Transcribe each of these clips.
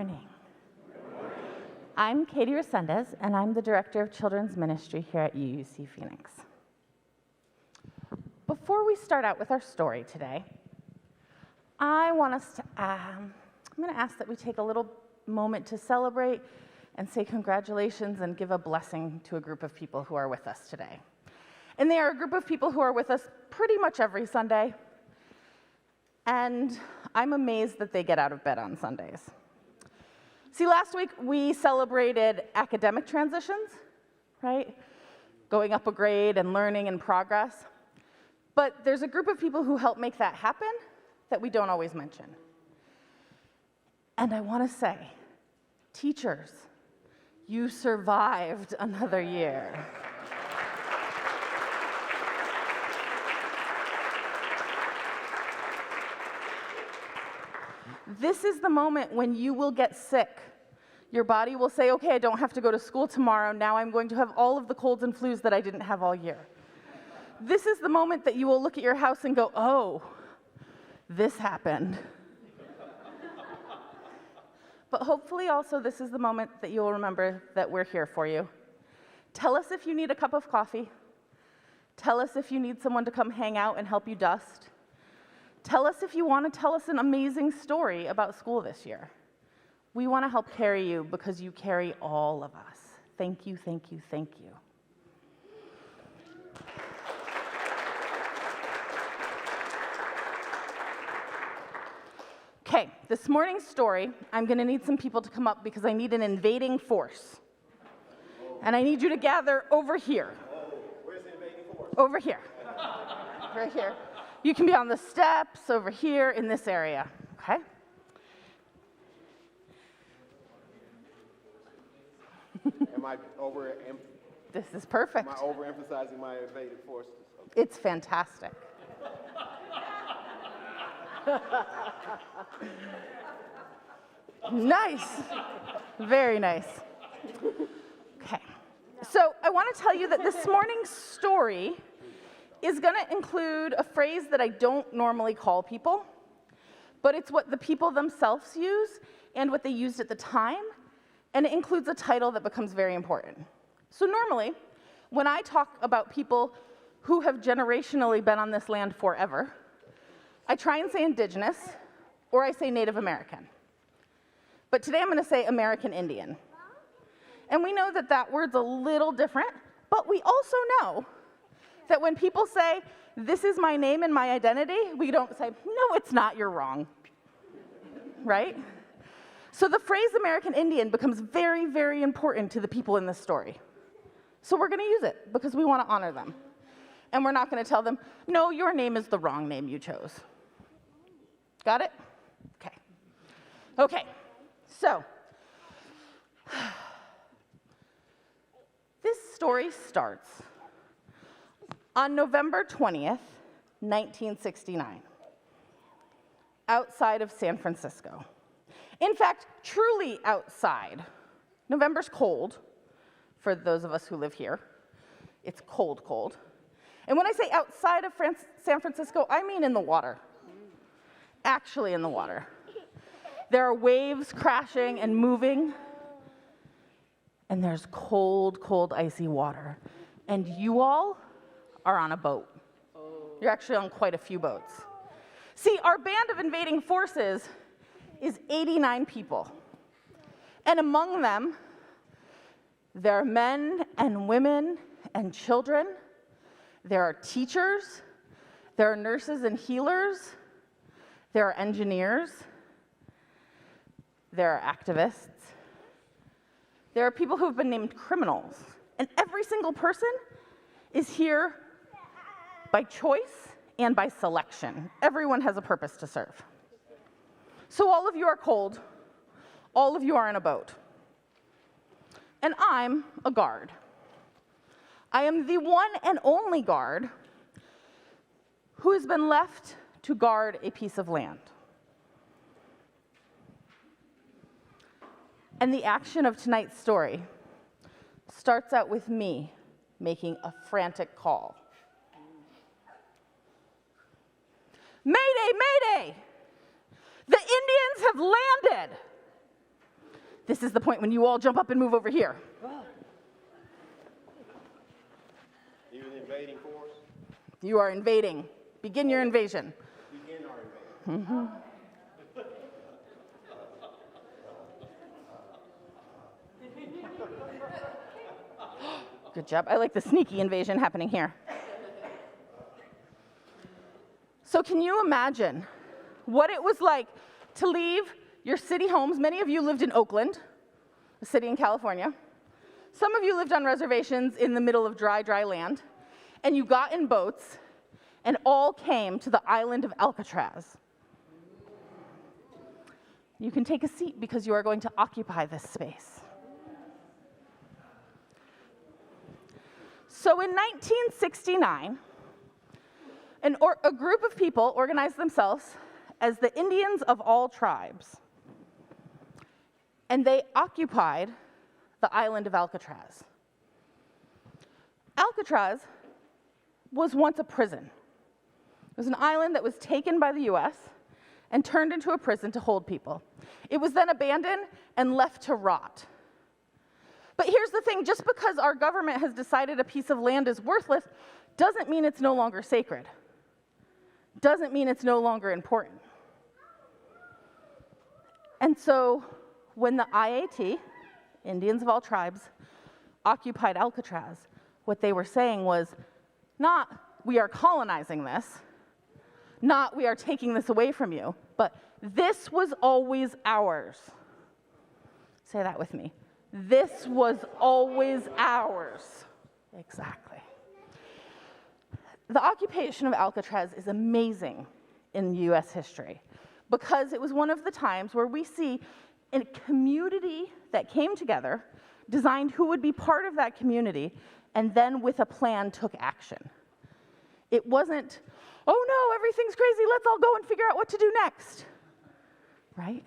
morning. I'm Katie Resendez, and I'm the Director of Children's Ministry here at UUC Phoenix. Before we start out with our story today, I'm going to ask that we take a little moment to celebrate and say congratulations and give a blessing to a group of people who are with us today. And they are a group of people who are with us pretty much every Sunday, and I'm amazed that they get out of bed on Sundays. See, last week we celebrated academic transitions, right? Going up a grade and learning and progress. But there's a group of people who help make that happen that we don't always mention. And I want to say, teachers, you survived another year. This is the moment when you will get sick. Your body will say, okay, I don't have to go to school tomorrow. Now I'm going to have all of the colds and flus that I didn't have all year. This is the moment that you will look at your house and go, oh, this happened. But hopefully also this is the moment that you will remember that we're here for you. Tell us if you need a cup of coffee. Tell us if you need someone to come hang out and help you dust. Tell us if you want to tell us an amazing story about school this year. We want to help carry you because you carry all of us. Thank you, thank you, thank you. Okay, this morning's story, I'm going to need some people to come up because I need an invading force. And I need you to gather over here. Where's the invading force? Over here. Right here. You can be on the steps over here in this area, okay? Am I This is perfect. Am I overemphasizing my invading forces? Okay. It's fantastic. Nice. Very nice. Okay. So I want to tell you that this morning's story is going to include a phrase that I don't normally call people, but it's what the people themselves use and what they used at the time, and it includes a title that becomes very important. So normally, when I talk about people who have generationally been on this land forever, I try and say Indigenous, or I say Native American. But today I'm going to say American Indian. And we know that that word's a little different, but we also know that when people say, this is my name and my identity, we don't say, no, it's not, you're wrong, right? So the phrase American Indian becomes very, very important to the people in this story. So we're going to use it because we want to honor them. And we're not going to tell them, no, your name is the wrong name you chose. Got it? Okay. Okay, so this story starts on November 20th, 1969, outside of San Francisco. In fact, truly outside. November's cold, for those of us who live here. It's cold, cold. And when I say outside of San Francisco, I mean in the water. Actually in the water. There are waves crashing and moving, and there's cold, cold, icy water. And you all are on a boat. You're actually on quite a few boats. See, our band of invading forces is 89 people. And among them, there are men and women and children. There are teachers. There are nurses and healers. There are engineers. There are activists. There are people who have been named criminals. And every single person is here by choice and by selection. Everyone has a purpose to serve. So all of you are cold. All of you are in a boat. And I'm a guard. I am the one and only guard who has been left to guard a piece of land. And the action of tonight's story starts out with me making a frantic call. Mayday, mayday! The Indians have landed! This is the point when you all jump up and move over here. You an invading force? You are invading. Begin your invasion. Begin our invasion. Good job. I like the sneaky invasion happening here. So can you imagine what it was like to leave your city homes? Many of you lived in Oakland, a city in California. Some of you lived on reservations in the middle of dry land. And you got in boats and all came to the island of Alcatraz. You can take a seat because you are going to occupy this space. So in 1969, a group of people organized themselves as the Indians of all tribes. And they occupied the island of Alcatraz. Alcatraz was once a prison. It was an island that was taken by the US and turned into a prison to hold people. It was then abandoned and left to rot. But here's the thing, just because our government has decided a piece of land is worthless doesn't mean it's no longer sacred. Doesn't mean it's no longer important. And so when the IAT, Indians of all tribes, occupied Alcatraz, what they were saying was not, we are colonizing this, not, we are taking this away from you, but this was always ours. Say that with me. This was always ours. Exactly. The occupation of Alcatraz is amazing in US history because it was one of the times where we see a community that came together, designed who would be part of that community, and then with a plan took action. It wasn't, oh no, everything's crazy, let's all go and figure out what to do next, right?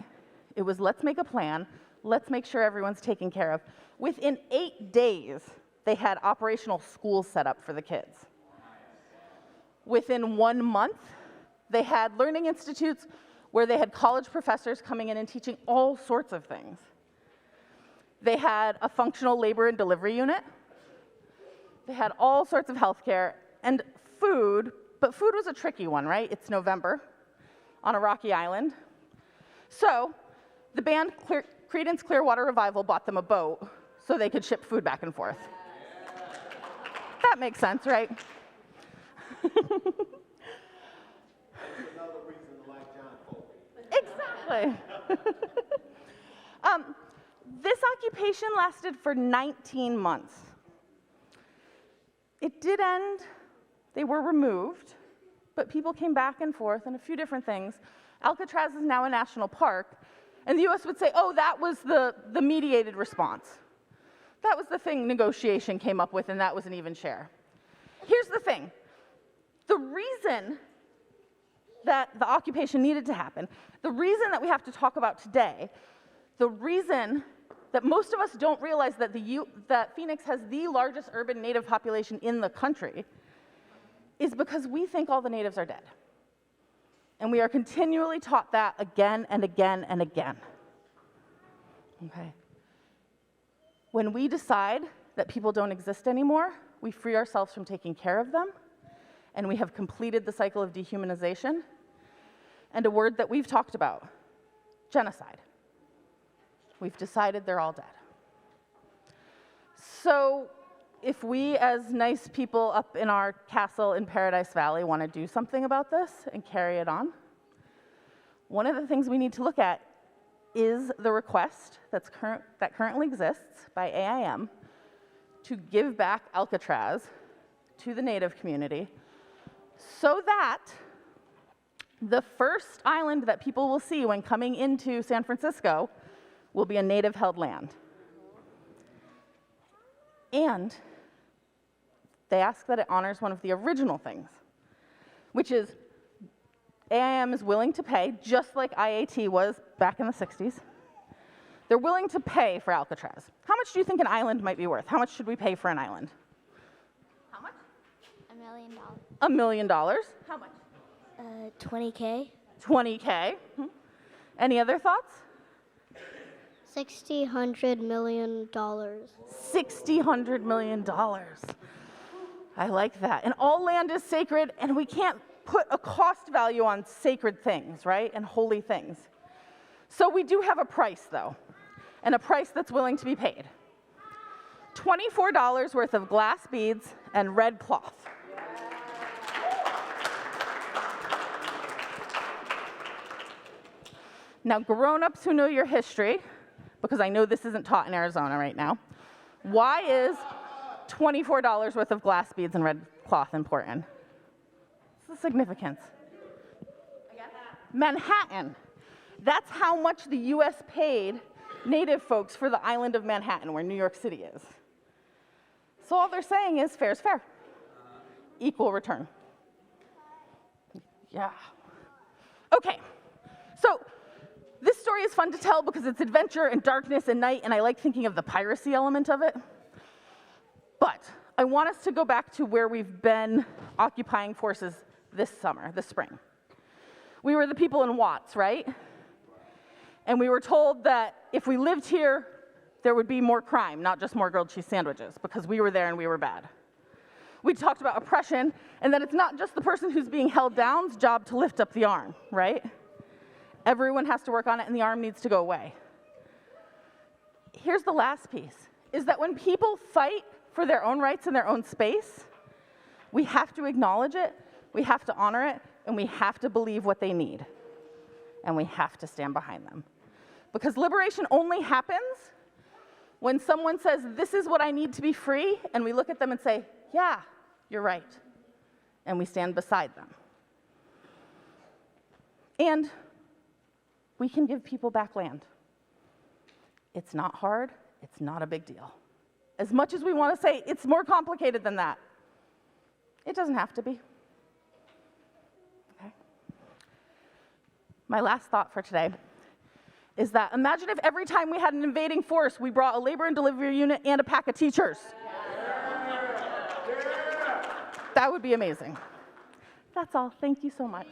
It was, let's make a plan, let's make sure everyone's taken care of. Within 8 days, they had operational schools set up for the kids. Within 1 month, they had learning institutes where they had college professors coming in and teaching all sorts of things. They had a functional labor and delivery unit. They had all sorts of healthcare and food, but food was a tricky one, right? It's November on a rocky island. So the band Creedence Clearwater Revival bought them a boat so they could ship food back and forth. That makes sense, right? Another reason to like John Colby. Exactly. This occupation lasted for 19 months. It did end, they were removed, but people came back and forth and a few different things. Alcatraz is now a national park, and the US would say, oh, that was the mediated response. That was the thing negotiation came up with, and that was an even share. Here's the thing. The reason that the occupation needed to happen, the reason that we have to talk about today, the reason that most of us don't realize that that Phoenix has the largest urban native population in the country is because we think all the natives are dead. And we are continually taught that again and again and again. Okay. When we decide that people don't exist anymore, we free ourselves from taking care of them, and we have completed the cycle of dehumanization. And a word that we've talked about, genocide. We've decided they're all dead. So if we as nice people up in our castle in Paradise Valley want to do something about this and carry it on, one of the things we need to look at is the request that currently exists by AIM to give back Alcatraz to the Native community so that the first island that people will see when coming into San Francisco will be a Native-held land. And they ask that it honors one of the original things, which is AIM is willing to pay, just like IAT was back in the 60s. They're willing to pay for Alcatraz. How much do you think an island might be worth? How much should we pay for an island? How much? $1 million. $1 million. How much? 20K. 20K. Any other thoughts? $600 million. $600 million. I like that. And all land is sacred, and we can't put a cost value on sacred things, right? And holy things. So we do have a price, though, and a price that's willing to be paid. $24 worth of glass beads and red cloth. Now, grown-ups who know your history, because I know this isn't taught in Arizona right now, why is $24 worth of glass beads and red cloth important? What's the significance? Manhattan. That's how much the US paid Native folks for the island of Manhattan, where New York City is. So all they're saying is fair is fair. Equal return. Yeah. Okay, so this story is fun to tell because it's adventure and darkness and night, and I like thinking of the piracy element of it. But I want us to go back to where we've been occupying forces this summer, this spring. We were the people in Watts, right? And we were told that if we lived here, there would be more crime, not just more grilled cheese sandwiches, because we were there and we were bad. We talked about oppression, and that it's not just the person who's being held down's job to lift up the arm, right? Everyone has to work on it, and the arm needs to go away. Here's the last piece, is that when people fight for their own rights in their own space, we have to acknowledge it, we have to honor it, and we have to believe what they need. And we have to stand behind them. Because liberation only happens when someone says, this is what I need to be free, and we look at them and say, yeah, you're right. And we stand beside them. And we can give people back land. It's not hard, it's not a big deal. As much as we want to say it's more complicated than that, it doesn't have to be. Okay. My last thought for today is that imagine if every time we had an invading force, we brought a labor and delivery unit and a pack of teachers. That would be amazing. That's all. Thank you so much.